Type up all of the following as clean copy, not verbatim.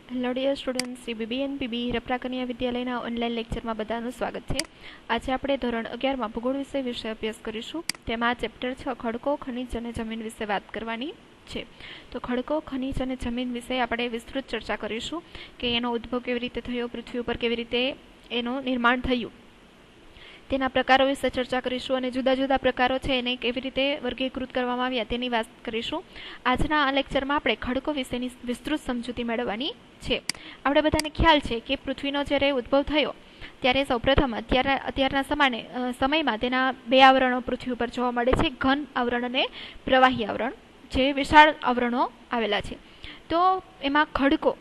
Hello dear student, Shri બીબીએનપીબી હીરપ્રા કન્યા વિદ્યાલયના online લેક્ચરમાં બધાનું સ્વાગત છે. આજે આપણે ધોરણ 11માં ભૂગોળ વિષય વિશે અભ્યાસ કરીશું. તેમાં ચેપ્ટર 6 ખડકો, ખનિજ અને જમીન વિશે વાત કરવાની છે. તો ખડકો, ખનિજ અને જમીન વિશે આપણે વિસ્તૃત ચર્ચા કરીશું કે એનો ઉદ્ભવ કેવી રીતે થયો, પૃથ્વી ઉપર કેવી રીતે એનું નિર્માણ થયું, તેના પ્રકારો વિશે ચર્ચા કરીશું અને જુદા જુદા પ્રકારો છે એને કેવી રીતે વર્ગીકૃત કરવામાં આવ્યા તેની વાત કરીશું. આજના આ લેક્ચરમાં આપણે ખડકો વિશેની વિસ્તૃત સમજૂતી મેળવવાની છે. આપણે બધાને ખ્યાલ છે કે પૃથ્વીનો જ્યારે ઉદ્ભવ થયો ત્યારે સૌપ્રથમ અત્યારના સમયમાં તેના બે આવરણો પૃથ્વી ઉપર જોવા મળે છે, ઘન આવરણ અને પ્રવાહી આવરણ, જે વિશાળ આવરણો આવેલા છે. તો એમાં ખડકો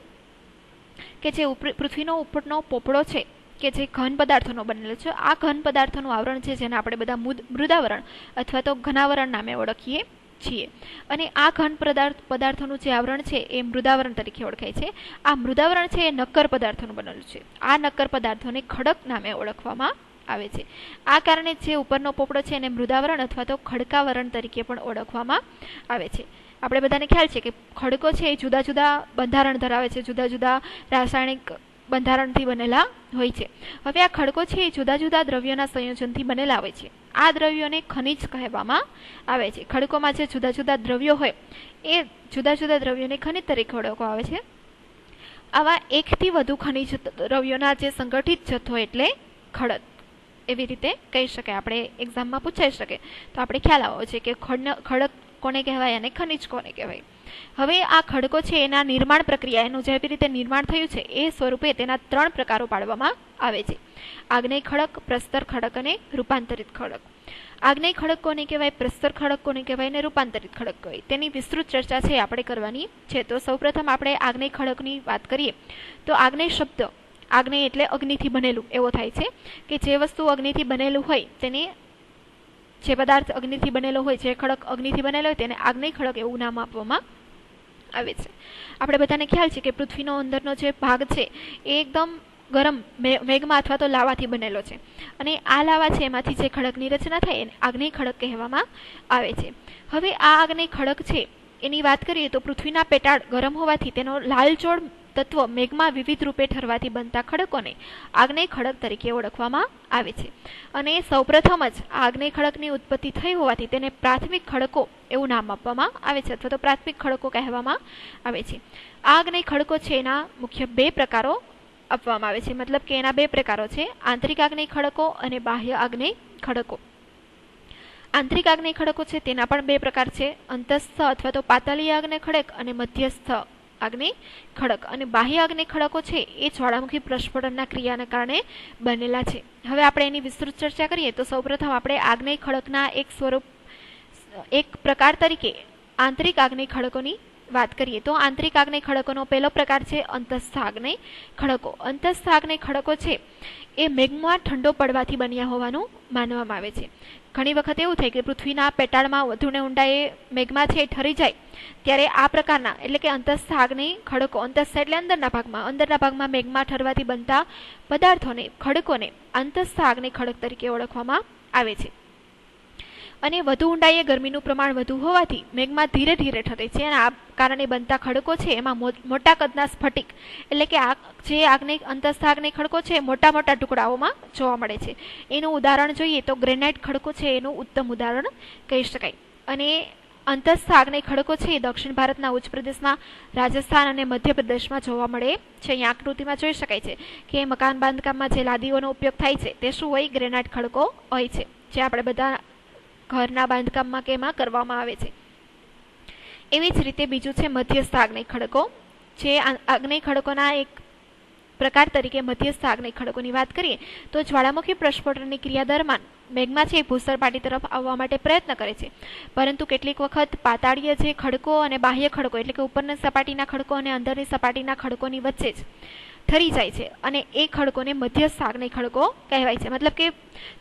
કે જે પૃથ્વીનો ઉપરનો પોપડો છે કે જે ઘન પદાર્થોનો બનેલો છે, આ ઘન પદાર્થોનું આવરણ છે જેને આપણે બધા મૃદાવરણ અથવા તો ઘનાવરણ નામે ઓળખીએ છીએ. અને આ ઘન પદાર્થોનું જે આવરણ છે એ મૃદાવરણ તરીકે ઓળખાય છે. આ મૃદાવરણ છે એ નક્કર પદાર્થોનું બનેલું છે. આ નક્કર પદાર્થોને ખડક નામે ઓળખવામાં આવે છે. આ કારણે જે ઉપરનો પોપડો છે એને મૃદાવરણ અથવા તો ખડકાવરણ તરીકે પણ ઓળખવામાં આવે છે. આપણે બધાને ખ્યાલ છે કે ખડકો છે એ જુદા જુદા બંધારણ ધરાવે છે, જુદા જુદા રાસાયણિક બંધારણથી બનેલા હોય છે. હવે આ ખડકો છે એ જુદા જુદા દ્રવ્યોના સંયોજનથી બનેલા હોય છે. આ દ્રવ્યોને ખનિજ કહેવામાં આવે છે. ખડકોમાં જે જુદા જુદા દ્રવ્યો હોય એ જુદા જુદા દ્રવ્યોને ખનિજ તરીકે ઓળખવામાં આવે છે. આવા એકથી વધુ ખનિજ દ્રવ્યોના જે સંગઠિત જથ્થો એટલે ખડક એવી રીતે કહી શકાય. આપણે એક્ઝામમાં પૂછાઈ શકે તો આપણે ખ્યાલ આવવો છે કે ખડક કોને કહેવાય અને ખનિજ કોને કહેવાય. હવે આ ખડકો છે એના નિર્માણ પ્રક્રિયા, એનું જેવી રીતે નિર્માણ થયું છે એ સ્વરૂપે તેના 3 પ્રકારો પાડવામાં આવે છે: આગ્નેય ખડક, પ્રસ્તર ખડક અને રૂપાંતરિત ખડક. આગ્નેય ખડક કોને કહેવાય, પ્રસ્તર ખડક કોને કહેવાય અને રૂપાંતરિત ખડક કહેવાય, તેની વિસ્તૃત ચર્ચા છે આપણે કરવાની છે. તો સૌપ્રથમ આપણે આગ્નેય ખડકની વાત કરીએ તો આગ્નેય શબ્દ, આગ્નેય એટલે અગ્નિથી બનેલું એવો થાય છે કે જે વસ્તુ અગ્નિથી બનેલું હોય તેને, જે પદાર્થ અગ્નિથી બનેલો હોય, જે ખડક અગ્નિથી બનેલો હોય તેને આગ્નેય ખડક એવું નામ આપવામાં આવે છે. આપણે બધાને ખ્યાલ છે કે પૃથ્વીનો અંદરનો જે ભાગ છે એ એકદમ ગરમ મેઘમાં અથવા તો લાવાથી બનેલો છે. અને આ લાવા છે એમાંથી જે ખડકની રચના થાય એને આગ્નેય ખડક કહેવામાં આવે છે. હવે આ આગ્નેય ખડક છે એની વાત કરીએ તો પૃથ્વીના પેટાળ ગરમ હોવાથી તેનો લાલચોળ તત્વ મેઘમાં વિવિધ રૂપે ઠરવાથી બનતા ખડકોને આગ્નેય ખડક તરીકે ઓળખવામાં આવે છે. અને સૌપ્રથમ જ આ આગ્નેય ખડકની ઉત્પત્તિ થઈ હોવાથી તેને પ્રાથમિક ખડકો એવું નામ આપવામાં આવે છે અથવા તો પ્રાથમિક ખડકો કહેવામાં આવે છે. આ આગ્નેય ખડકો છે એના મુખ્ય 2 પ્રકારો આપવામાં આવે છે, મતલબ કે એના 2 પ્રકારો છે: આંતરિક આગ્નેય ખડકો અને બાહ્ય આગ્નેય ખડકો. આંતરિક આગ્નેય ખડકો છે તેના પણ 2 પ્રકાર છે: અંતસ્થ અથવા તો પાતળીય આગ્નેય ખડક અને મધ્યસ્થ આગ્નેય ખડક. અને બાહ્ય આગ્નેય ખડકો છે એ જ્વાળામુખી પ્રસ્ફોટનના ક્રિયાને કારણે બનેલા છે. હવે આપણે એની વિસ્તૃત ચર્ચા કરીએ તો સૌપ્રથમ આપણે આગ્નેય ખડકના એક પ્રકાર તરીકે આંતરિક આગ્નેય ખડકોની વાત કરીએ તો આંતરિક આગ્નેય ખડકોનો પહેલો પ્રકાર છે અંતસ્થ આગ્નેય ખડકો. અંતસ્થ આગ્નેય ખડકો છે એ મેઘમાં ઠંડો પડવાથી બન્યા હોવાનું માનવામાં આવે છે. ઘણી વખત એવું થાય કે પૃથ્વીના પેટાળમાં વધુને ઊંડાએ મેઘમાં છે ઠરી જાય ત્યારે આ પ્રકારના એટલે કે અંતસ્થ આગ્નેય ખડકો, અંતસ્થ એટલે અંદરના ભાગમાં મેઘમાં ઠરવાથી બનતા પદાર્થોને, ખડકોને અંતસ્થ આગ્નેય ખડક તરીકે ઓળખવામાં આવે છે. અને વધુ ઊંડાઈએ ગરમીનું પ્રમાણ વધુ હોવાથી મેઘમાં ધીરે ધીરે ઠરે છે અને આ કારણે બનતા ખડકો છે એમાં મોટા કદના સ્ફટિક એટલે કે જે અંતસ્થ આગ્નેય ખડકો છે મોટા મોટા ટુકડાઓમાં જોવા મળે છે. એનું ઉદાહરણ જોઈએ તો ગ્રેનાઇટ ખડકો છે એનું ઉત્તમ ઉદાહરણ કહી શકાય. અને અંતસ્થ આગ્નેય ખડકો છે એ દક્ષિણ ભારતના ઉચ્ચ પ્રદેશમાં, રાજસ્થાન અને મધ્યપ્રદેશમાં જોવા મળે છે. અહીંયા આકૃતિમાં જોઈ શકાય છે કે મકાન બાંધકામમાં જે લાદીઓનો ઉપયોગ થાય છે તે શું હોય, ગ્રેનાઇટ ખડકો હોય છે, જે આપણે બધા ઘરના બાંધકામમાં કે એમાં કરવામાં આવે છે. એવી જ રીતે બીજું છે મધ્યસ્થ આગ્નેય ખડકો. જે આગ્નેય ખડકોના એક પ્રકાર તરીકે મધ્યસ્થ આગ્નેય ખડકોની વાત કરીએ તો જ્વાળામુખી પ્રસ્ફોટનની ક્રિયા દરમિયાન મેઘમાં છે ભૂસ્તરપાટી તરફ આવવા માટે પ્રયત્ન કરે છે, પરંતુ કેટલીક વખત પાતાળીય જે ખડકો અને બાહ્ય ખડકો એટલે કે ઉપરની સપાટીના ખડકો અને અંદરની સપાટીના ખડકોની વચ્ચે જ ઠરી જાય છે અને એ ખડકોને મધ્યસ્થ આગ્નેય ખડકો કહેવાય છે. મતલબ કે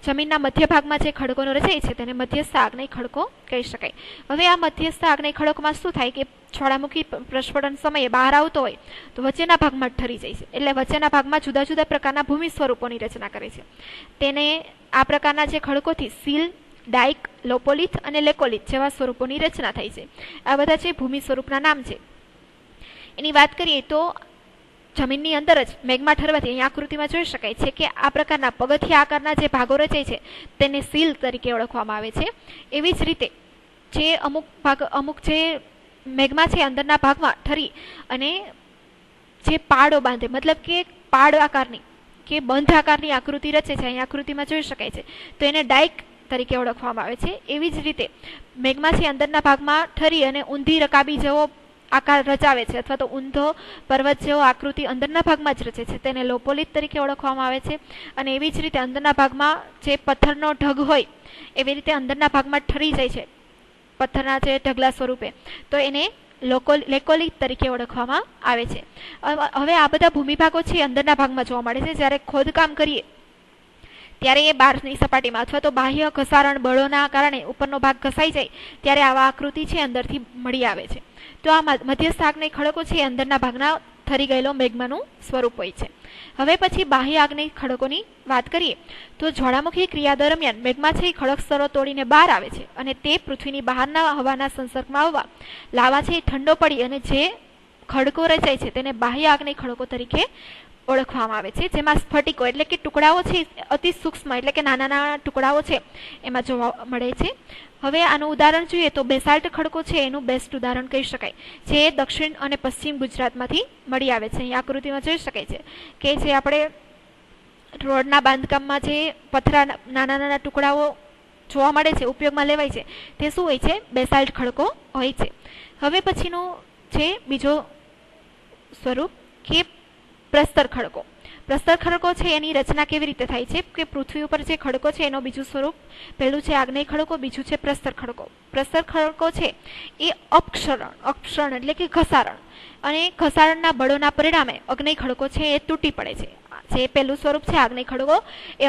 જમીનના મધ્ય ભાગમાં જે ખડકોનો રચાય છે તેને મધ્યસ્થ આગ્નેય ખડકો કહી શકાય. હવે આ મધ્યસ્થ આગ્નેય ખડકોમાં શું થાય કે જ્વાળામુખી પ્રસ્ફોટન સમયે બહાર આવતો હોય તો વચ્ચેના ભાગમાં ઠરી જાય છે. એટલે વચ્ચેના ભાગમાં જુદા જુદા પ્રકારના ભૂમિ સ્વરૂપોની રચના કરે છે. તેને આ પ્રકારના જે ખડકોથી સીલ, ડાઇક, લોપોલિથ અને લેકોલિથ જેવા સ્વરૂપોની રચના થાય છે. આ બધા છે ભૂમિ સ્વરૂપના નામ છે. એની વાત કરીએ તો જમીનની અંદર જ મેઘમાં ઠરવાથી અહીં આકૃતિમાં જોઈ શકાય છે કે આ પ્રકારના પગથિયા આકારના જે ભાગો રચાય છે તેને સીલ તરીકે ઓળખવામાં આવે છે. એવી જ રીતે જે અમુક જે મેઘમાં છે અંદરના ભાગમાં ઠરી અને જે પાડો બાંધે, મતલબ કે પાડ આકારની કે બંધ આકારની આકૃતિ રચે છે, અહીં આકૃતિમાં જોઈ શકાય છે, તો એને ડાઇક તરીકે ઓળખવામાં આવે છે. એવી જ રીતે મેઘમાં છે અંદરના ભાગમાં ઠરી અને ઊંધી રકાબી જેવો આકાર રચાવે છે અથવા તો ઊંધો પર્વત જેવો આકૃતિ અંદરના ભાગમાં જ રચે છે, તેને લોપોલિથ તરીકે ઓળખવામાં આવે છે. અને એવી જ રીતે અંદરના ભાગમાં જે પથ્થરનો ઢગ હોય એવી રીતે અંદરના ભાગમાં ઠરી જાય છે પથ્થરના જે ઢગલા સ્વરૂપે, તો એને લેકોલિથ તરીકે ઓળખવામાં આવે છે. હવે આ બધા ભૂમિભાગો છે અંદરના ભાગમાં જોવા મળે છે. જ્યારે ખોદકામ કરીએ ત્યારે એ બહારની સપાટીમાં અથવા તો બાહ્ય ઘસારણ બળોના કારણે ઉપરનો ભાગ ઘસાઈ જાય ત્યારે આવા આકૃતિ છે અંદરથી મળી આવે છે. તો આ મધ્યસ્થ આગ્નેય ખડકો છે અંદરના ભાગના ઠરી ગયેલો મેગ્માનું સ્વરૂપ હોય છે. હવે પછી બાહ્ય આગ્નેય ખડકોની વાત કરીએ તો જ્વાળામુખી ક્રિયા દરમિયાન મેગ્મા છે ખડક સ્તરો તોડીને બહાર આવે છે અને તે પૃથ્વીની બહારના હવાના સંસર્ગમાં આવવા લાવા છે ઠંડો પડી અને જે ખડકો રચાય છે તેને બાહ્ય આગ્નેય ખડકો તરીકે ઓળખવામાં આવે છે. જેમાં સ્ફટિકો એટલે કે ટુકડાઓ છે અતિ સૂક્ષ્મ એટલે કે નાના નાના ટુકડાઓ છે એમાં જોવા મળે છે. હવે આનું ઉદાહરણ જોઈએ તો બેસાલ્ટ ખડકો છે એનું બેસ્ટ ઉદાહરણ કહી શકાય, જે દક્ષિણ અને પશ્ચિમ ગુજરાતમાંથી મળી આવે છે. અહીં આકૃતિમાં જોઈ શકાય છે કે જે આપણે રોડના બાંધકામમાં જે પથરા નાના નાના ટુકડાઓ જોવા મળે છે, ઉપયોગમાં લેવાય છે, તે શું હોય છે? બેસાલ્ટ ખડકો હોય છે. હવે પછીનું છે બીજો સ્વરૂપ કે પ્રસ્તર ખડકો. પ્રસ્તર ખડકો છે એની રચના કેવી રીતે થાય છે કે પૃથ્વી ઉપર જે ખડકો છે એનો બીજું સ્વરૂપ, પહેલું છે આગ્નેય ખડકો, બીજું છે પ્રસ્તર ખડકો. પ્રસ્તર ખડકો છે એ અપક્ષરણ એટલે કે ઘસારણ અને ઘસારણના બળોના પરિણામે અગ્નેય ખડકો છે એ તૂટી પડે છે. જે પહેલું સ્વરૂપ છે આગ્નેય ખડકો એ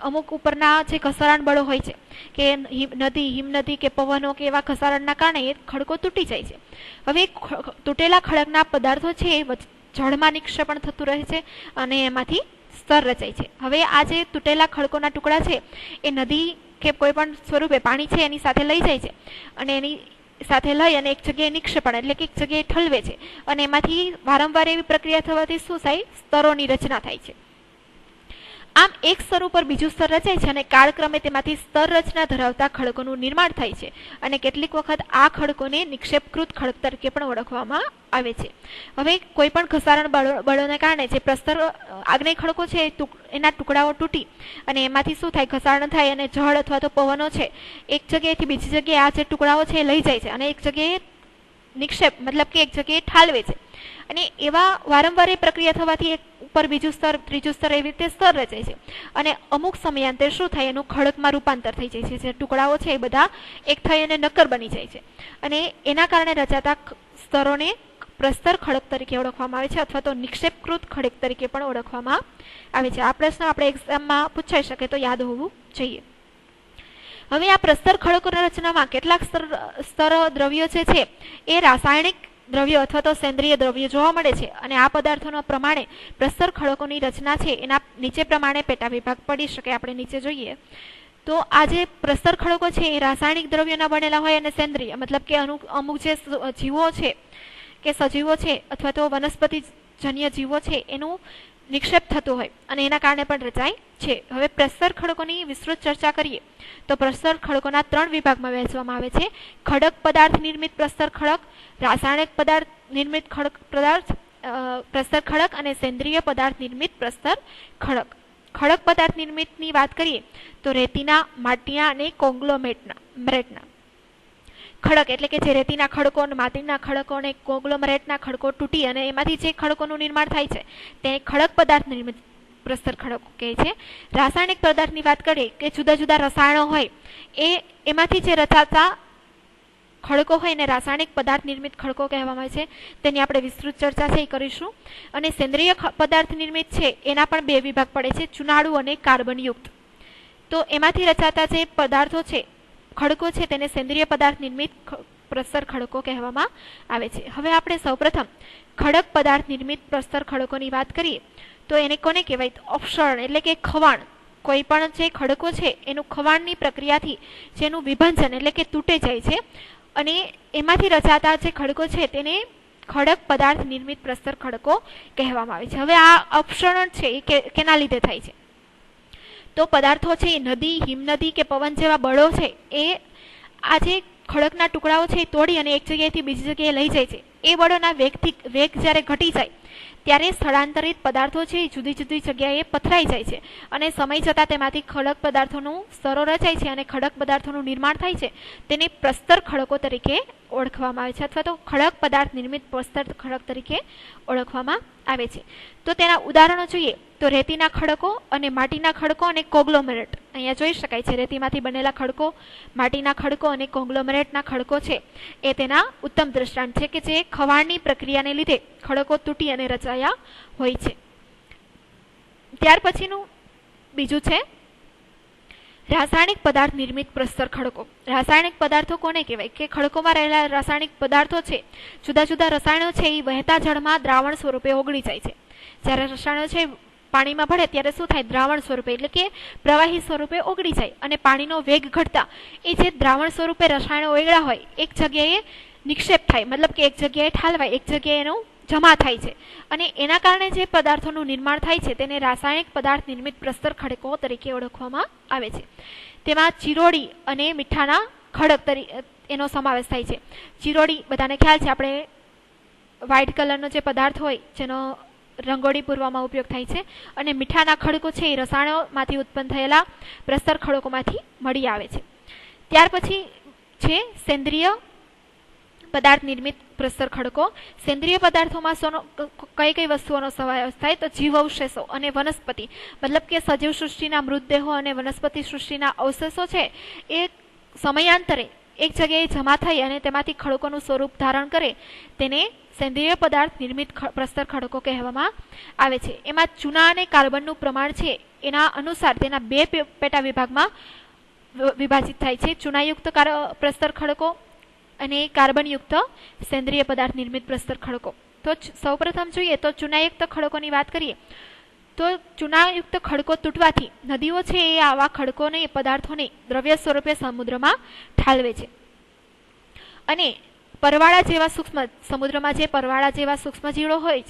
અમુક ઉપરના જે ઘસારણ બળો હોય છે કે નદી, હિમનદી કે પવનો કે એવા ઘસારણના કારણે એ ખડકો તૂટી જાય છે. હવે તૂટેલા ખડકના પદાર્થો છે એ જળમાં નિક્ષેપણ થતું રહે છે અને એમાંથી સ્તર રચાય છે. હવે આ જે તૂટેલા ખડકોના ટુકડા છે એ નદી કે કોઈ પણ સ્વરૂપે પાણી છે એની સાથે લઈ જાય છે અને એની સાથે લઈ અને એક જગ્યાએ નિક્ષેપણ એટલે કે એક જગ્યાએ ઠલવે છે અને એમાંથી વારંવાર એવી પ્રક્રિયા થવાથી શું થાય? સ્તરોની રચના થાય છે. આમ એક સ્તર ઉપર બીજું સ્તર રચાય છે અને કાળક્રમે તેમાંથી સ્તર રચના ધરાવતા ખડકોનું નિર્માણ થાય છે અને કેટલીક વખત આ ખડકોને નિક્ષેપકૃત ખડક તરીકે પણ ઓળખવામાં આવે છે. હવે કોઈ પણ ઘસારણ બળોને કારણે જે પ્રસ્તર આગ્નેય ખડકો છે એના ટુકડાઓ તૂટી અને એમાંથી શું થાય? ઘસારણ થાય અને જળ અથવા તો પવનો છે એક જગ્યાએથી બીજી જગ્યાએ આ જે ટુકડાઓ છે એ લઈ જાય છે અને એક જગ્યાએ નિક્ષેપ મતલબ કે એક જગ્યાએ ઠાલવે છે અને એવા વારંવાર એ પ્રક્રિયા થવાથી એક ઉપર બીજું સ્તર, ત્રીજું સ્તર એવી રીતે સ્તર રચાય છે અને અમુક સમયાંતરે શું થાય? એનું ખડકમાં રૂપાંતર થઈ જાય છે. જે ટુકડાઓ છે એ બધા એક થઈ અને નક્કર બની જાય છે અને એના કારણે રચાતા સ્તરોને પ્રસ્તર ખડક તરીકે ઓળખવામાં આવે છે અથવા તો નિક્ષેપકૃત ખડક તરીકે પણ ઓળખવામાં આવે છે. આ પ્રશ્ન આપણે એક્ઝામમાં પૂછાઈ શકે તો યાદ હોવું જોઈએ. હવે આ પ્રસ્તર ખડકોની રચનામાં કેટલાક સ્તર દ્રવ્યો છે એ રાસાયણિક દ્રવ્યો અથવા તો સેન્દ્રીય દ્રવ્યો જોવા મળે છે અને આ પદાર્થોના પ્રમાણે પ્રસ્તર ખડકોની રચના છે એના નીચે પ્રમાણે પેટા વિભાગ પડી શકે. આપણે નીચે જોઈએ તો આ જે પ્રસ્તર ખડકો છે એ રાસાયણિક દ્રવ્યોના બનેલા હોય અને સેન્દ્રીય મતલબ કે અમુક જે જીવો છે કે સજીવો છે અથવા તો વનસ્પતિજન્ય જીવો છે એનું નિક્ષેપ થતું હોય અને એના કારણે પણ રચાય છે. હવે પ્રસ્તર ખડકોની વિસ્તૃત ચર્ચા કરીએ તો પ્રસ્તર ખડકોના 3 વિભાગમાં વહેંચવામાં આવે છે: ખડક પદાર્થ નિર્મિત પ્રસ્તર ખડક, રાસાયણિક પદાર્થ નિર્મિત પ્રસ્તર ખડક અને સેન્દ્રીય પદાર્થ નિર્મિત પ્રસ્તર ખડક. ખડક પદાર્થ નિર્મિતની વાત કરીએ તો રેતીના, માટીના અને કોંગ્લોમેરેટના ખડક એટલે કે જે રેતીના ખડકો, માટીના ખડકો અને કોંગ્લોમરેટના ખડકો તૂટી અને એમાંથી જે ખડકોનું નિર્માણ થાય છે તે ખડક પદાર્થ નિર્મિત પ્રસ્તર ખડકો કહે છે. રાસાયણિક પદાર્થની વાત કરીએ કે જુદા જુદા રસાયણો હોય એમાંથી જે રચાતા ખડકો હોય એને રાસાયણિક પદાર્થ નિર્મિત ખડકો કહેવામાં આવે છે. તેની આપણે વિસ્તૃત ચર્ચા છે એ કરીશું. અને સેન્દ્રીય પદાર્થ નિર્મિત છે એના પણ 2 વિભાગ પડે છે: ચુનાળુ અને કાર્બનયુક્ત. તો એમાંથી રચાતા જે પદાર્થો છે, ખડકો છે, તેને સેન્દ્રીય પદાર્થ નિર્મિત પ્રસ્તર ખડકો કહેવામાં આવે છે. હવે આપણે સૌપ્રથમ ખડક પદાર્થ નિર્મિત પ્રસ્તર ખડકોની વાત કરીએ તો એને કોને કહેવાય? અપક્ષરણ એટલે કે ખવાણ. કોઈ પણ જે ખડકો છે એનું ખવાણની પ્રક્રિયાથી જેનું વિભાજન એટલે કે તૂટે જાય છે અને એમાંથી રચાતા જે ખડકો છે તેને ખડક પદાર્થ નિર્મિત પ્રસ્તર ખડકો કહેવામાં આવે છે. હવે આ અપક્ષરણ છે એ કેના લીધે થાય છે? તો પદાર્થો છે એ નદી, હિમનદી કે પવન જેવા બળો છે એ આ જે ખડકના ટુકડાઓ છે એ તોડી અને એક જગ્યાએથી બીજી જગ્યાએ લઈ જાય છે. એ બળોના વેગ જ્યારે ઘટી જાય ત્યારે સ્થળાંતરિત પદાર્થો છે એ જુદી જુદી જગ્યાએ પથરાઈ જાય છે અને સમય જતાં તેમાંથી ખડક પદાર્થોનું સ્તરો રચાય છે અને ખડક પદાર્થોનું નિર્માણ થાય છે. તેને પ્રસ્તર ખડકો તરીકે ઓળખવામાં આવે છે અથવા તો ખડક પદાર્થ નિર્મિત પ્રસ્તર ખડક તરીકે ઓળખવામાં આવે છે. તો તેના ઉદાહરણો જોઈએ તો રેતીના ખડકો અને માટીના ખડકો અને કોંગ્લોમરેટ. અહીંયા જોઈ શકાય છે રેતીમાંથી બનેલા ખડકો, માટીના ખડકો અને કોંગ્લોમરેટના ખડકો છે એ તેના ઉત્તમ દ્રષ્ટાંત છે કે જે ખવાણની પ્રક્રિયાને લીધે ખડકો તૂટી અને રચાયા હોય છે. ત્યાર પછીનું બીજું છે રાસાયણિક પદાર્થ નિર્મિત પ્રસ્તર ખડકો. રાસાયણિક પદાર્થો કોને કહેવાય? કે ખડકોમાં રહેલા રાસાયણિક પદાર્થો છે, જુદા જુદા રસાયણો છે એ વહેતા જળમાં દ્રાવણ સ્વરૂપે ઓગળી જાય છે. જ્યારે રસાયણો છે પાણીમાં ભળે ત્યારે શું થાય? દ્રાવણ સ્વરૂપે એટલે કે પ્રવાહી સ્વરૂપે ઓગળી જાય અને પાણીનો વેગ ઘટતા એ જે દ્રાવણ સ્વરૂપે રસાયણો ઓગળ્યા હોય એક જગ્યાએ નિક્ષેપ થાય, મતલબ કે એક જગ્યાએ ઠાલવાય, એક જગ્યાએ એનું જમા થાય છે અને એના કારણે જે પદાર્થોનું નિર્માણ થાય છે તેને રાસાયણિક પદાર્થ નિર્મિત પ્રસ્તર ખડકો તરીકે ઓળખવામાં આવે છે. તેમાં ચિરોડી અને મીઠાના ખડક એનો સમાવેશ થાય છે. ચિરોડી બધાને ખ્યાલ છે, આપણે વ્હાઇટ કલરનો જે પદાર્થ હોય જેનો રંગોળી પૂરવામાં ઉપયોગ થાય છે અને મીઠાના ખડકો છે એ રસાયણોમાંથી ઉત્પન્ન થયેલા પ્રસ્તર ખડકોમાંથી મળી આવે છે. ત્યાર પછી છે સેન્દ્રિય પદાર્થ નિર્મિત પ્રસ્તર ખડકો. સેન્દ્રિય પદાર્થોમાં કઈ કઈ વસ્તુઓનો સમાવેશ થાય? તો જીવ અવશેષો અને વનસ્પતિ, મતલબ કે સજીવ સૃષ્ટિના મૃતદેહો અને વનસ્પતિ સૃષ્ટિના અવશેષો છે એ સમયાંતરે એક જગ્યાએ જમા થઈ અને તેમાંથી ખડકોનું સ્વરૂપ ધારણ કરે તેને સેન્દ્રિય પદાર્થ નિર્મિત પ્રસ્તર ખડકો કહેવામાં આવે છે. એમાં ચૂના અને કાર્બનનું પ્રમાણ છે એના અનુસાર તેના બે પેટા વિભાગમાં વિભાજિત થાય છે. ચૂનાયુક્ત પ્રસ્તર ખડકો અને કાર્બનયુક્ત સેન્દ્રિય પદાર્થ નિર્મિત પ્રસ્તર ખડકો. તો સૌપ્રથમ જોઈએ તો ચૂનાયુક્ત ખડકોની વાત કરીએ તો ચૂનાયુક્ત ખડકો તૂટવાથી નદીઓ છે એ આવા ખડકોને પદાર્થોને દ્રવ્ય સ્વરૂપે સમુદ્રમાં ઠાલવે છે અને પરવાળા જેવા સૂક્ષ્મ સમુદ્રમાં જે પરવાળા જેવા સૂક્ષ્મ જીવો હોય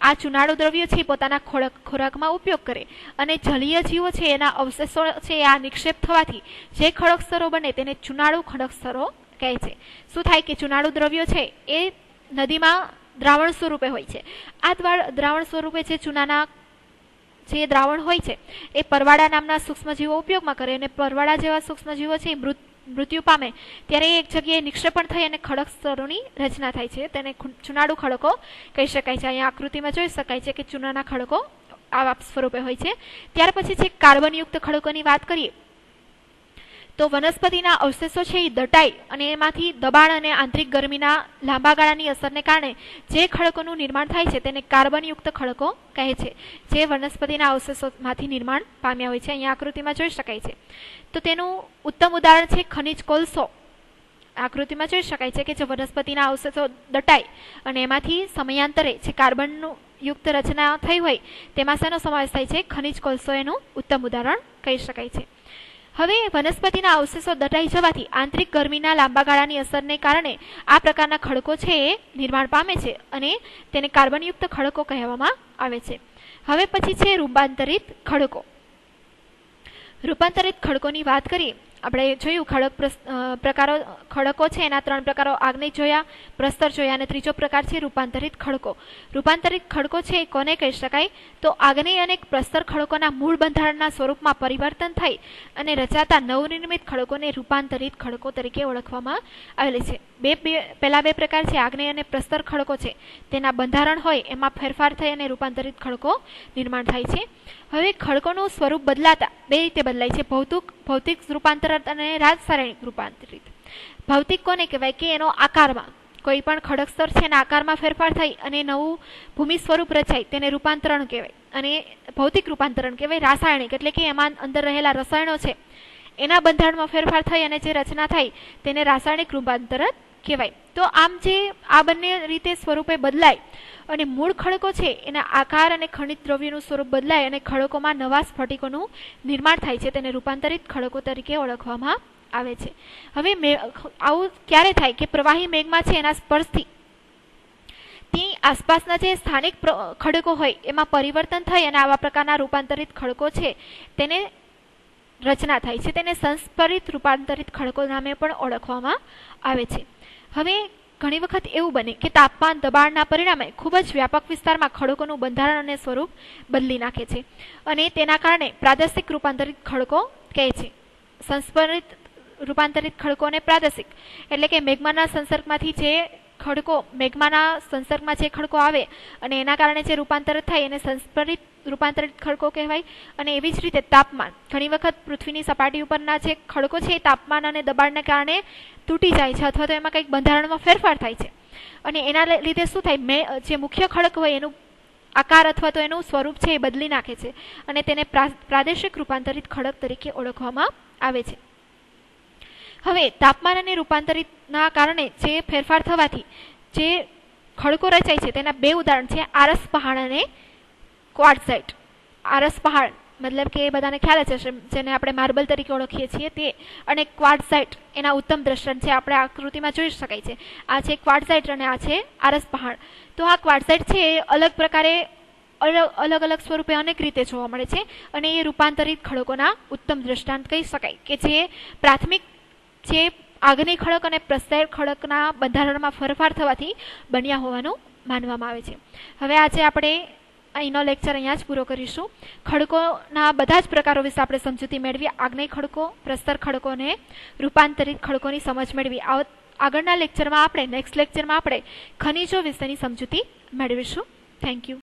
આ ચૂનાળુ દ્રવ્યો છે પોતાના ખોરાકમાં ઉપયોગ કરે અને જલીય જીવો છે એના અવશેષો છે આ નિક્ષેપ થવાથી જે ખડક સ્તરો બને તેને ચૂનાળુ ખડક સ્તરો કહે છે. શું થાય કે ચૂનાળુ દ્રવ્યો છે એ નદીમાં દ્રાવણ સ્વરૂપે હોય છે. આ દ્રાવણ સ્વરૂપે જે ચૂનાના જે દ્રાવણ હોય છે એ પરવાળા નામના સૂક્ષ્મજીવો ઉપયોગમાં કરે અને પરવાળા જેવા સૂક્ષ્મજીવો છે મૃત્યુ પામે ત્યારે એક જગ્યાએ નિક્ષેપણ થઈ અને ખડક સ્તરોની રચના થાય છે. તેને ચૂનાળુ ખડકો કહી શકાય છે. અહીંયા આકૃતિમાં જોઈ શકાય છે કે ચૂનાના ખડકો આવા સ્વરૂપે હોય છે. ત્યાર પછી છે કાર્બનયુક્ત ખડકોની વાત કરીએ તો વનસ્પતિના અવશેષો છે એ દટાઈ અને એમાંથી દબાણ અને આંતરિક ગરમીના લાંબા ગાળાની અસરને કારણે જે ખડકોનું નિર્માણ થાય છે તેને કાર્બનયુક્ત ખડકો કહે છે, જે વનસ્પતિના અવશેષોમાંથી નિર્માણ પામ્યા હોય છે. અહીંયા આકૃતિમાં જોઈ શકાય છે. તો તેનું ઉત્તમ ઉદાહરણ છે ખનિજ કોલસો. આકૃતિમાં જોઈ શકાય છે કે જે વનસ્પતિના અવશેષો દટાઈ અને એમાંથી સમયાંતરે જે કાર્બનનું યુક્ત રચના થઈ હોય તેમાં શેનો સમાવેશ થાય છે? ખનિજ કોલસો એનું ઉત્તમ ઉદાહરણ કહી શકાય છે. હવે વનસ્પતિના અવશેષો દટાઈ જવાથી આંતરિક ગરમીના લાંબા ગાળાની અસરને કારણે આ પ્રકારના ખડકો છે એ નિર્માણ પામે છે અને તેને કાર્બનયુક્ત ખડકો કહેવામાં આવે છે. હવે પછી છે રૂપાંતરિત ખડકો. રૂપાંતરિત ખડકોની વાત કરીએ આપણે જોયું ખડકો છે એના 3 પ્રકારો આગ્નેય જોયા, પ્રસ્તર જોયા અને ત્રીજો પ્રકાર છે રૂપાંતરિત ખડકો. રૂપાંતરિત ખડકો છે એ કોને કહી શકાય? તો આગ્નેય અને પ્રસ્તર ખડકોના મૂળ બંધારણના સ્વરૂપમાં પરિવર્તન થઈ અને રચાતા નવનિર્મિત ખડકોને રૂપાંતરિત ખડકો તરીકે ઓળખવામાં આવેલી છે. પહેલા બે પ્રકાર છે આગ્નેય અને પ્રસ્તર ખડકો છે તેના બંધારણ હોય એમાં ફેરફાર થઈ અને રૂપાંતરિત ખડકો નિર્માણ થાય છે. હવે ખડકોનું સ્વરૂપ બદલાતા બે રીતે બદલાય છે, ભૌતિક રૂપાંતરિત અને રાસાયણિક રૂપાંતરિત. ભૌતિક કોને કહેવાય? કે એનો આકારમાં કોઈ પણ ખડક સ્તર છે એના આકારમાં ફેરફાર થઈ અને નવું ભૂમિ સ્વરૂપ રચાય તેને રૂપાંતરણ કહેવાય અને ભૌતિક રૂપાંતરણ કહેવાય રાસાયણિક, એટલે કે એમાં અંદર રહેલા રસાયણો છે એના બંધારણમાં ફેરફાર થઈ અને જે રચના થાય તેને રાસાયણિક રૂપાંતરણ કહેવાય. તો આમ જે આ બંને રીતે સ્વરૂપે બદલાય અને મૂળ ખડકો છે એના આકાર અને ખનિજ દ્રવ્યનું સ્વરૂપ બદલાય અને ખડકોમાં નવા સ્ફટિકોનું નિર્માણ થાય છે તેને રૂપાંતરિત ખડકો તરીકે ઓળખવામાં આવે છે. હવે આવું ક્યારે થાય કે પ્રવાહી મેઘમાં છે એના સ્પર્શથી ની આસપાસના જે સ્થાનિક ખડકો હોય એમાં પરિવર્તન થઈ અને આવા પ્રકારના રૂપાંતરિત ખડકો છે તેને રચના થાય છે. તેને સંસ્કરિત રૂપાંતરિત ખડકો નામે પણ ઓળખવામાં આવે છે. હવે ઘણી વખત એવું બને કે તાપમાન દબાણના પરિણામે ખૂબ જ વ્યાપક વિસ્તારમાં ખડકોનું બંધારણ અને સ્વરૂપ બદલી નાખે છે અને તેના કારણે પ્રાદેશિક રૂપાંતરિત ખડકો કહે છે. સંસ્કરિત રૂપાંતરિત ખડકોને પ્રાદેશિક એટલે કે મેગ્માના સંસર્ગમાંથી જે ખડકો મેગ્માના સંસર્ગમાં જે ખડકો આવે અને એના કારણે જે રૂપાંતરિત થાય એને સંસ્કરિત રૂપાંતરિત ખડકો કહેવાય. અને એવી જ રીતે તાપમાન, ઘણી વખત પૃથ્વીની સપાટી ઉપરના જે ખડકો છે એ તાપમાન અને દબાણને કારણે તૂટી જાય છે અથવા તો એમાં કંઈક બંધારણમાં ફેરફાર થાય છે અને એના લીધે શું થાય, જે મુખ્ય ખડક હોય એનું આકાર અથવા તો એનું સ્વરૂપ છે એ બદલી નાખે છે અને તેને પ્રાદેશિક રૂપાંતરિત ખડક તરીકે ઓળખવામાં આવે છે. હવે તાપમાન અને રૂપાંતરિતના કારણે જે ફેરફાર થવાથી જે ખડકો રચાય છે તેના બે ઉદાહરણ છે, આરસ પહાડ અને ક્વાર્ટઝાઇટ. આરસ પહાડ મતલબ કે બધાને ખ્યાલ જ હશે, જેને આપણે માર્બલ તરીકે ઓળખીએ છીએ તે, અને ક્વાર્ટઝાઇટ એના ઉત્તમ દ્રષ્ટાંત છે, આપણે આકૃતિમાં જોઈ શકાય છે. આ છે ક્વાર્ટઝાઇટ અને આ છે આરસ પહાડ. તો આ ક્વાર્ટઝાઇટ છે એ અલગ પ્રકારે અલગ અલગ સ્વરૂપે અનેક રીતે જોવા મળે છે અને એ રૂપાંતરિત ખડકોના ઉત્તમ દ્રષ્ટાંત કહી શકાય કે જે પ્રાથમિક જે આગની ખડક અને પ્રસ્તર ખડકના બંધારણમાં ફેરફાર થવાથી બન્યા હોવાનું માનવામાં આવે છે. હવે આજે આપણે અહીંનો લેક્ચર અહીંયા જ પૂરો કરીશું. ખડકોના બધા જ પ્રકારો વિશે આપણે સમજૂતી મેળવી, આગ્નેય ખડકો, પ્રસ્તર ખડકો અને રૂપાંતરિત ખડકોની સમજ મેળવી. આગળના લેક્ચરમાં નેક્સ્ટ લેક્ચરમાં આપણે ખનિજો વિશેની સમજૂતી મેળવીશું. Thank you.